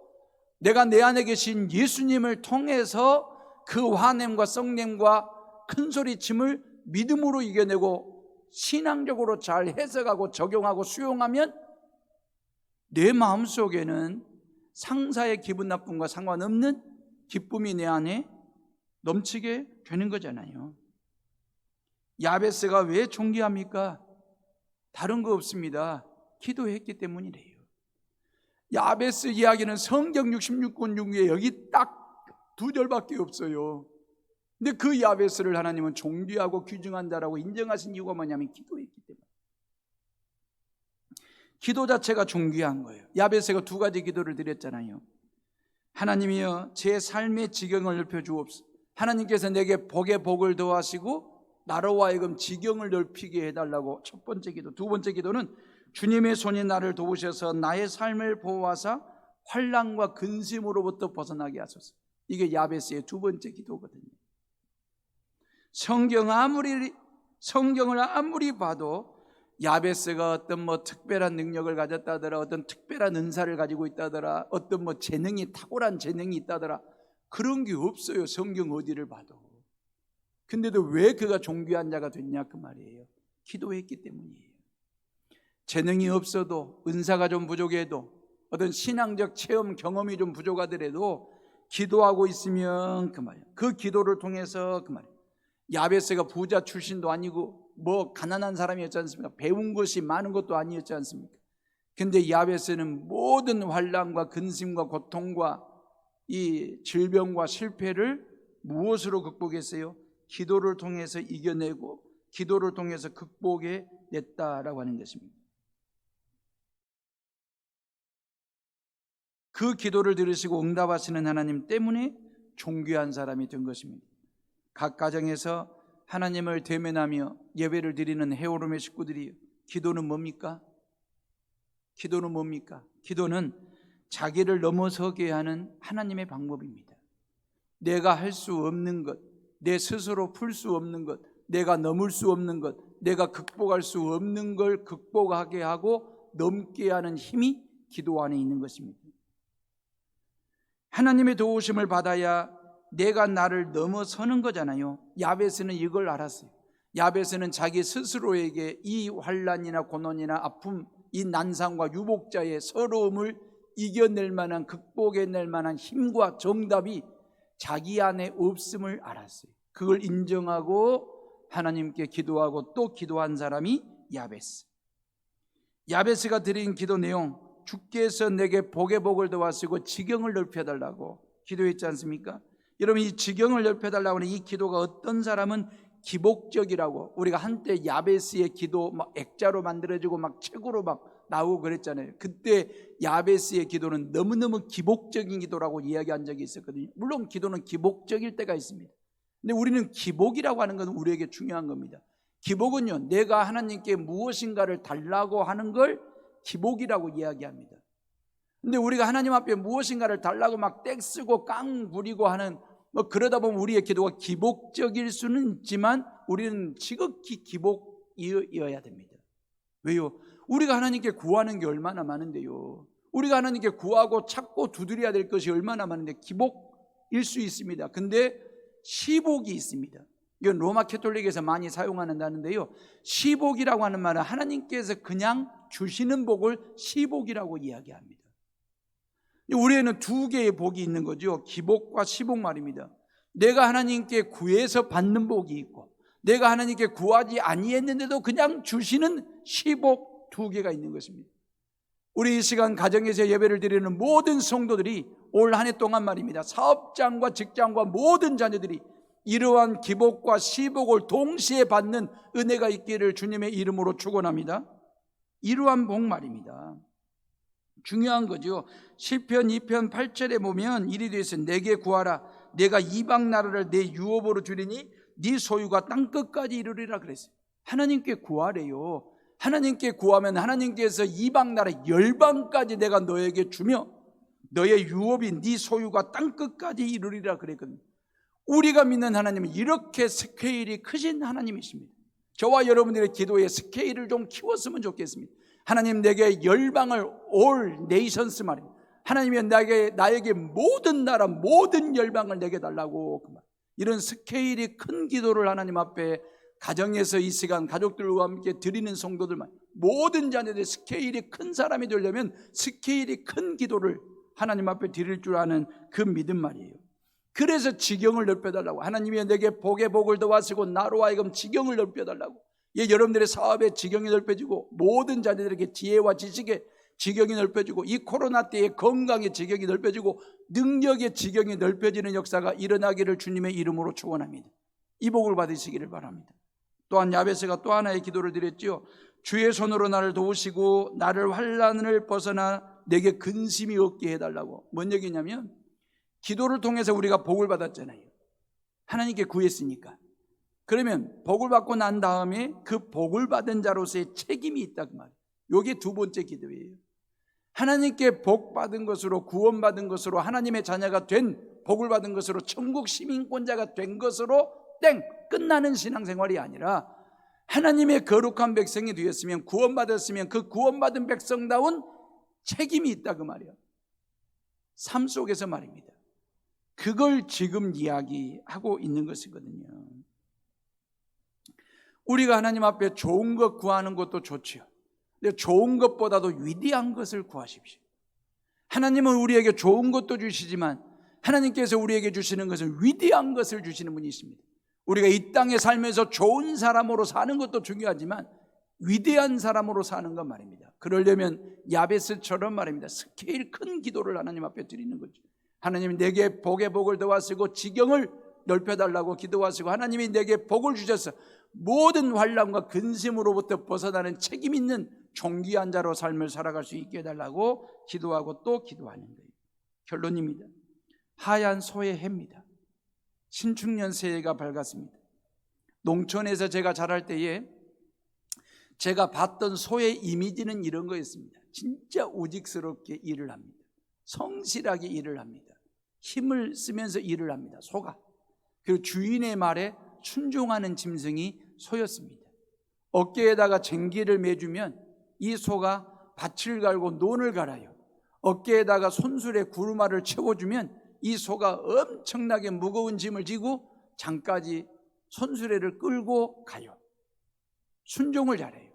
Speaker 1: 내가 내 안에 계신 예수님을 통해서 그 화냄과 썩냄과 큰소리침을 믿음으로 이겨내고 신앙적으로 잘 해석하고 적용하고 수용하면 내 마음속에는 상사의 기분 나쁨과 상관없는 기쁨이 내 안에 넘치게 되는 거잖아요. 야베스가 왜 존귀합니까? 다른 거 없습니다. 기도했기 때문이래요. 야베스 이야기는 성경 66권 중에 여기 딱 2절밖에 없어요. 근데 그 야베스를 하나님은 존귀하고 귀중한다라고 인정하신 이유가 뭐냐면 기도했기 때문에. 기도 자체가 존귀한 거예요. 야베스가 2가지 기도를 드렸잖아요. 하나님이여, 제 삶의 지경을 넓혀주옵소서. 하나님께서 내게 복에 복을 더하시고 나로 하여금 지경을 넓히게 해달라고 첫 번째 기도. 2번째 기도는 주님의 손이 나를 도우셔서 나의 삶을 보호하사 환난과 근심으로부터 벗어나게 하소서. 이게 야베스의 2번째 기도거든요. 성경을 아무리 봐도 야베스가 어떤 특별한 능력을 가졌다더라, 어떤 특별한 은사를 가지고 있다더라, 어떤 재능이 탁월한 재능이 있다더라, 그런 게 없어요. 성경 어디를 봐도. 근데도 왜 그가 존귀한 자가 됐냐 그 말이에요. 기도했기 때문이에요. 재능이 없어도, 은사가 좀 부족해도, 어떤 신앙적 체험 경험이 좀 부족하더라도 기도하고 있으면 그 말이에요. 그 기도를 통해서 그 말이에요. 야베스가 부자 출신도 아니고 가난한 사람이었지 않습니까? 배운 것이 많은 것도 아니었지 않습니까? 근데 야베스는 모든 환난과 근심과 고통과 이 질병과 실패를 무엇으로 극복했어요? 기도를 통해서 이겨내고 기도를 통해서 극복해 냈다라고 하는 것입니다. 그 기도를 들으시고 응답하시는 하나님 때문에 존귀한 사람이 된 것입니다. 각 가정에서 하나님을 대면하며 예배를 드리는 해오름의 식구들이, 기도는 뭡니까? 기도는 뭡니까? 기도는 자기를 넘어서게 하는 하나님의 방법입니다. 내가 할 수 없는 것, 내 스스로 풀 수 없는 것, 내가 넘을 수 없는 것, 내가 극복할 수 없는 걸 극복하게 하고 넘게 하는 힘이 기도 안에 있는 것입니다. 하나님의 도우심을 받아야 내가 나를 넘어서는 거잖아요. 야베스는 이걸 알았어요. 야베스는 자기 스스로에게 이 환난이나 고난이나 아픔, 이 난상과 유복자의 서러움을 이겨낼 만한, 극복해낼 만한 힘과 정답이 자기 안에 없음을 알았어요. 그걸 인정하고 하나님께 기도하고 또 기도한 사람이 야베스. 야베스가 드린 기도 내용, 주께서 내게 복의 복을 더하시고 지경을 넓혀달라고 기도했지 않습니까? 여러분, 이 지경을 넓혀달라고 하는 이 기도가 어떤 사람은 기복적이라고, 우리가 한때 야베스의 기도 액자로 만들어지고 책으로 나오고 그랬잖아요. 그때 야베스의 기도는 너무너무 기복적인 기도라고 이야기한 적이 있었거든요. 물론 기도는 기복적일 때가 있습니다. 근데 우리는 기복이라고 하는 건 우리에게 중요한 겁니다. 기복은요, 내가 하나님께 무엇인가를 달라고 하는 걸 기복이라고 이야기합니다. 근데 우리가 하나님 앞에 무엇인가를 달라고 막 떼쓰고 깡 부리고 하는 그러다 보면 우리의 기도가 기복적일 수는 있지만 우리는 지극히 기복이어야 됩니다. 왜요? 우리가 하나님께 구하는 게 얼마나 많은데요. 우리가 하나님께 구하고 찾고 두드려야 될 것이 얼마나 많은데 기복일 수 있습니다. 근데 시복이 있습니다. 이건 로마 캐톨릭에서 많이 사용하는다는데요, 시복이라고 하는 말은 하나님께서 그냥 주시는 복을 시복이라고 이야기합니다. 우리에는 두 개의 복이 있는 거죠. 기복과 시복 말입니다. 내가 하나님께 구해서 받는 복이 있고, 내가 하나님께 구하지 아니했는데도 그냥 주시는 시복 두 개가 있는 것입니다. 우리 이 시간 가정에서 예배를 드리는 모든 성도들이 올 한 해 동안 말입니다, 사업장과 직장과 모든 자녀들이 이러한 기복과 시복을 동시에 받는 은혜가 있기를 주님의 이름으로 축원합니다. 이러한 복 말입니다. 중요한 거죠. 시편 2편 8절에 보면 이리 되어서 내게 구하라, 내가 이방 나라를 내 유업으로 주리니 네 소유가 땅끝까지 이르리라 그랬어요. 하나님께 구하래요. 하나님께 구하면 하나님께서 이방 나라 열방까지 내가 너에게 주며 너의 유업인 네 소유가 땅끝까지 이르리라 그랬거든요. 우리가 믿는 하나님은 이렇게 스케일이 크신 하나님이십니다. 저와 여러분들의 기도의 스케일을 좀 키웠으면 좋겠습니다. 하나님, 내게 열방을, all nations 말입니다. 하나님이 나에게 모든 나라 모든 열방을 내게 달라고, 이런 스케일이 큰 기도를 하나님 앞에 가정에서 이 시간 가족들과 함께 드리는 성도들만, 모든 자녀들의 스케일이 큰 사람이 되려면 스케일이 큰 기도를 하나님 앞에 드릴 줄 아는 그 믿음 말이에요. 그래서 지경을 넓혀달라고, 하나님이 내게 복의 복을 더하시고 나로 하여금 지경을 넓혀달라고. 예, 여러분들의 사업의 지경이 넓혀지고 모든 자녀들에게 지혜와 지식의 지경이 넓혀지고 이 코로나 때의 건강의 지경이 넓혀지고 능력의 지경이 넓혀지는 역사가 일어나기를 주님의 이름으로 축원합니다. 이 복을 받으시기를 바랍니다. 또한 야베스가 또 하나의 기도를 드렸죠. 주의 손으로 나를 도우시고 나를 환난을 벗어나 내게 근심이 없게 해달라고. 뭔 얘기냐면 기도를 통해서 우리가 복을 받았잖아요. 하나님께 구했으니까. 그러면 복을 받고 난 다음에 그 복을 받은 자로서의 책임이 있다 그 말이에요. 이게 두 번째 기도예요. 하나님께 복 받은 것으로, 구원받은 것으로, 하나님의 자녀가 된, 복을 받은 것으로, 천국 시민권자가 된 것으로 땡 끝나는 신앙생활이 아니라 하나님의 거룩한 백성이 되었으면, 구원받았으면 그 구원받은 백성다운 책임이 있다 그 말이에요. 삶 속에서 말입니다. 그걸 지금 이야기하고 있는 것이거든요. 우리가 하나님 앞에 좋은 것 구하는 것도 좋지요. 근데 좋은 것보다도 위대한 것을 구하십시오. 하나님은 우리에게 좋은 것도 주시지만 하나님께서 우리에게 주시는 것은 위대한 것을 주시는 분이 있습니다. 우리가 이 땅에 살면서 좋은 사람으로 사는 것도 중요하지만 위대한 사람으로 사는 것 말입니다. 그러려면 야베스처럼 말입니다, 스케일 큰 기도를 하나님 앞에 드리는 거죠. 하나님이 내게 복의 복을 더하시고 지경을 넓혀달라고 기도하시고, 하나님이 내게 복을 주셔서 모든 환난과 근심으로부터 벗어나는 책임 있는 존귀한 자로 삶을 살아갈 수 있게 해달라고 기도하고 또 기도하는 거예요. 결론입니다. 하얀 소의 해입니다. 신축년 새해가 밝았습니다. 농촌에서 제가 자랄 때에 제가 봤던 소의 이미지는 이런 거였습니다. 진짜 우직스럽게 일을 합니다. 성실하게 일을 합니다. 힘을 쓰면서 일을 합니다. 소가. 그리고 주인의 말에 순종하는 짐승이 소였습니다. 어깨에다가 쟁기를 매주면 이 소가 밭을 갈고 논을 갈아요. 어깨에다가 손술에 구루마를 채워주면 이 소가 엄청나게 무거운 짐을 지고 장까지 손수레를 끌고 가요. 순종을 잘해요.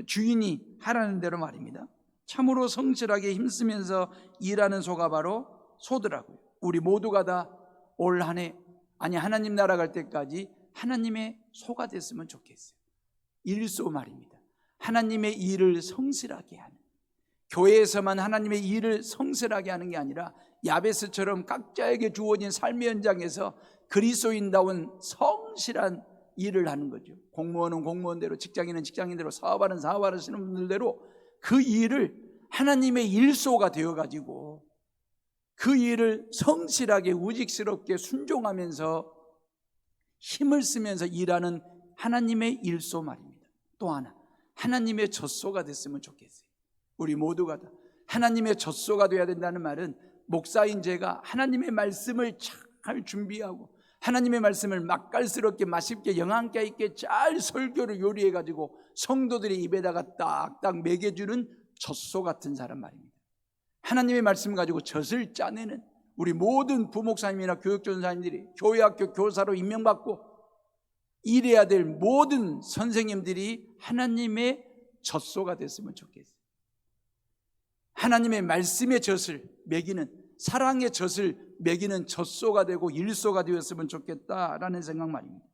Speaker 1: 주인이 하라는 대로 말입니다. 참으로 성실하게 힘쓰면서 일하는 소가 바로 소더라고요. 우리 모두가 다 올 한 해, 아니 하나님 나라 갈 때까지 하나님의 소가 됐으면 좋겠어요. 일소 말입니다. 하나님의 일을 성실하게 하는, 교회에서만 하나님의 일을 성실하게 하는 게 아니라 야베스처럼 각자에게 주어진 삶의 현장에서 그리스도인다운 성실한 일을 하는 거죠. 공무원은 공무원대로, 직장인은 직장인대로, 사업하는 사업하시는 분들대로 그 일을 하나님의 일소가 되어가지고 그 일을 성실하게 우직스럽게 순종하면서 힘을 쓰면서 일하는 하나님의 일소 말입니다. 또 하나, 하나님의 젖소가 됐으면 좋겠어요. 우리 모두가 다 하나님의 젖소가 되어야 된다는 말은 목사인 제가 하나님의 말씀을 잘 준비하고 하나님의 말씀을 맛깔스럽게 맛있게 영양가 있게 잘 설교를 요리해가지고 성도들의 입에다가 딱딱 먹여주는 젖소 같은 사람 말입니다. 하나님의 말씀 가지고 젖을 짜내는 우리 모든 부목사님이나 교육전사님들이 교회학교 교사로 임명받고 일해야 될 모든 선생님들이 하나님의 젖소가 됐으면 좋겠어요. 하나님의 말씀의 젖을 먹이는, 사랑의 젖을 먹이는 젖소가 되고 일소가 되었으면 좋겠다라는 생각 말입니다.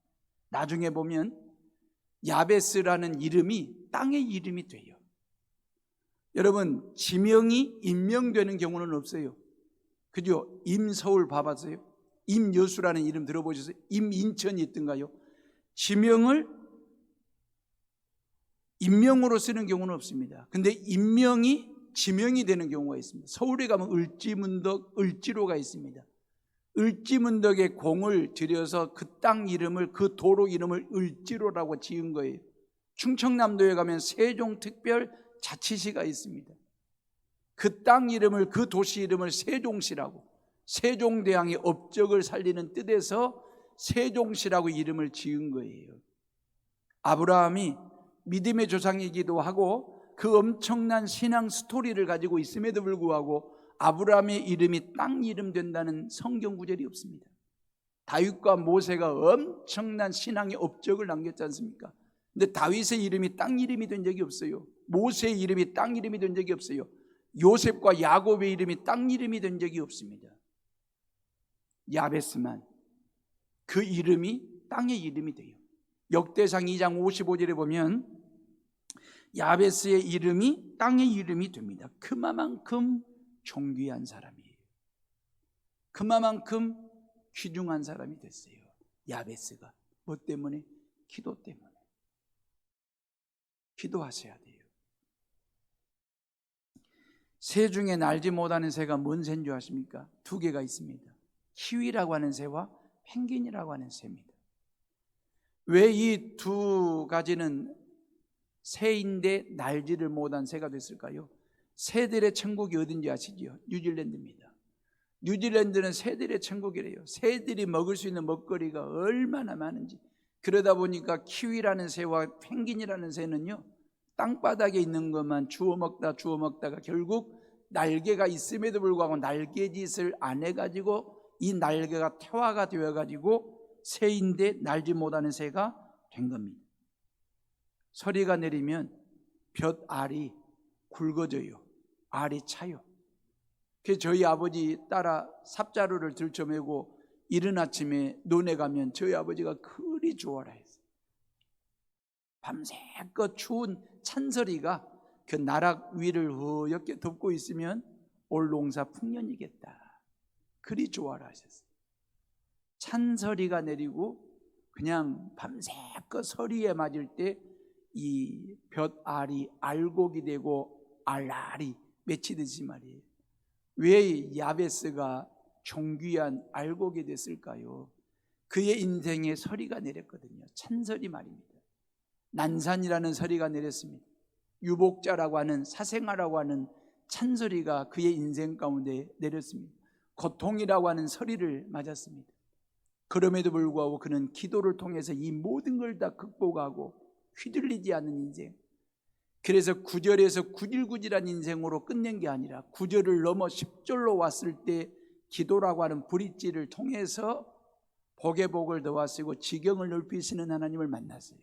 Speaker 1: 나중에 보면 야베스라는 이름이 땅의 이름이 돼요. 여러분, 지명이 임명되는 경우는 없어요. 그죠? 임서울 봐봤어요? 임여수라는 이름 들어보셨어요? 임인천이 있던가요? 지명을 임명으로 쓰는 경우는 없습니다. 근데 임명이 지명이 되는 경우가 있습니다. 서울에 가면 을지문덕, 을지로가 있습니다. 을지문덕에 공을 들여서 그 땅 이름을, 그 도로 이름을 을지로라고 지은 거예요. 충청남도에 가면 세종특별자치시가 있습니다. 그 땅 이름을, 그 도시 이름을 세종시라고, 세종대왕의 업적을 살리는 뜻에서 세종시라고 이름을 지은 거예요. 아브라함이 믿음의 조상이기도 하고 그 엄청난 신앙 스토리를 가지고 있음에도 불구하고 아브라함의 이름이 땅 이름 된다는 성경 구절이 없습니다. 다윗과 모세가 엄청난 신앙의 업적을 남겼지 않습니까? 근데 다윗의 이름이 땅 이름이 된 적이 없어요. 모세의 이름이 땅 이름이 된 적이 없어요. 요셉과 야곱의 이름이 땅 이름이 된 적이 없습니다. 야베스만 그 이름이 땅의 이름이 돼요. 역대상 2장 55절에 보면 야베스의 이름이 땅의 이름이 됩니다. 그만큼 존귀한 사람이에요. 그만큼 귀중한 사람이 됐어요. 야베스가. 뭐 때문에? 기도 때문에. 기도하셔야 돼요. 새 중에 날지 못하는 새가 뭔 새인 줄 아십니까? 두 개가 있습니다. 키위라고 하는 새와 펭귄이라고 하는 새입니다. 왜 이 두 가지는 새인데 날지를 못한 새가 됐을까요? 새들의 천국이 어딘지 아시죠? 뉴질랜드입니다. 뉴질랜드는 새들의 천국이래요. 새들이 먹을 수 있는 먹거리가 얼마나 많은지. 그러다 보니까 키위라는 새와 펭귄이라는 새는요, 땅바닥에 있는 것만 주워 먹다가 결국 날개가 있음에도 불구하고 날개짓을 안 해가지고 이 날개가 태화가 되어가지고 새인데 날지 못하는 새가 된 겁니다. 서리가 내리면 볕알이 굵어져요. 알이 차요. 그래서 저희 아버지 따라 삽자루를 들쳐매고 이른 아침에 논에 가면 저희 아버지가 그리 좋아라 했어요. 밤새껏 추운 찬서리가 그 나락 위를 허옇게 덮고 있으면 올 농사 풍년이겠다. 그리 좋아라 하셨어요. 찬서리가 내리고 그냥 밤새껏 서리에 맞을 때 이 볕알이 알곡이 되고 알알이 맺히듯이 말이에요. 왜 야베스가 존귀한 알곡이 됐을까요? 그의 인생에 서리가 내렸거든요. 찬서리 말입니다. 난산이라는 서리가 내렸습니다. 유복자라고 하는, 사생아라고 하는 찬서리가 그의 인생 가운데 내렸습니다. 고통이라고 하는 서리를 맞았습니다. 그럼에도 불구하고 그는 기도를 통해서 이 모든 걸 다 극복하고 휘둘리지 않는 인생, 그래서 9절에서 구질구질한 인생으로 끝낸 게 아니라 9절을 넘어 10절로 왔을 때 기도라고 하는 브릿지를 통해서 복의 복을 더하시고 지경을 넓히시는 하나님을 만났어요.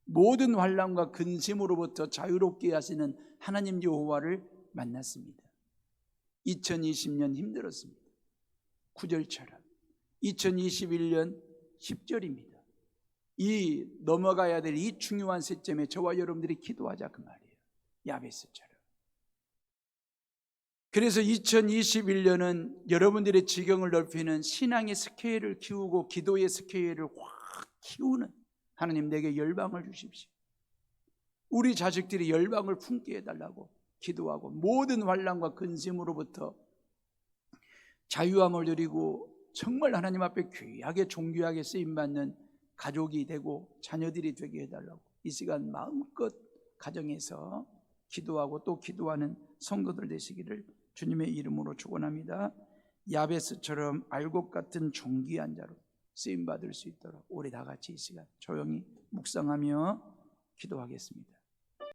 Speaker 1: 모든 환난과 근심으로부터 자유롭게 하시는 하나님 여호와를 만났습니다. 2020년 힘들었습니다. 9절처럼. 2021년 10절입니다. 이 넘어가야 될 이 중요한 시점에 저와 여러분들이 기도하자 그 말이에요. 야베스처럼. 그래서 2021년은 여러분들의 지경을 넓히는 신앙의 스케일을 키우고 기도의 스케일을 확 키우는, 하나님 내게 열방을 주십시오. 우리 자식들이 열방을 품게 해달라고 기도하고 모든 환난과 근심으로부터 자유함을 누리고 정말 하나님 앞에 귀하게 존귀하게 쓰임받는 가족이 되고 자녀들이 되게 해달라고 이 시간 마음껏 가정에서 기도하고 또 기도하는 성도들 되시기를 주님의 이름으로 축원합니다. 야베스처럼 알곡 같은 존귀한 자로 쓰임받을 수 있도록 우리 다 같이 이 시간 조용히 묵상하며 기도하겠습니다.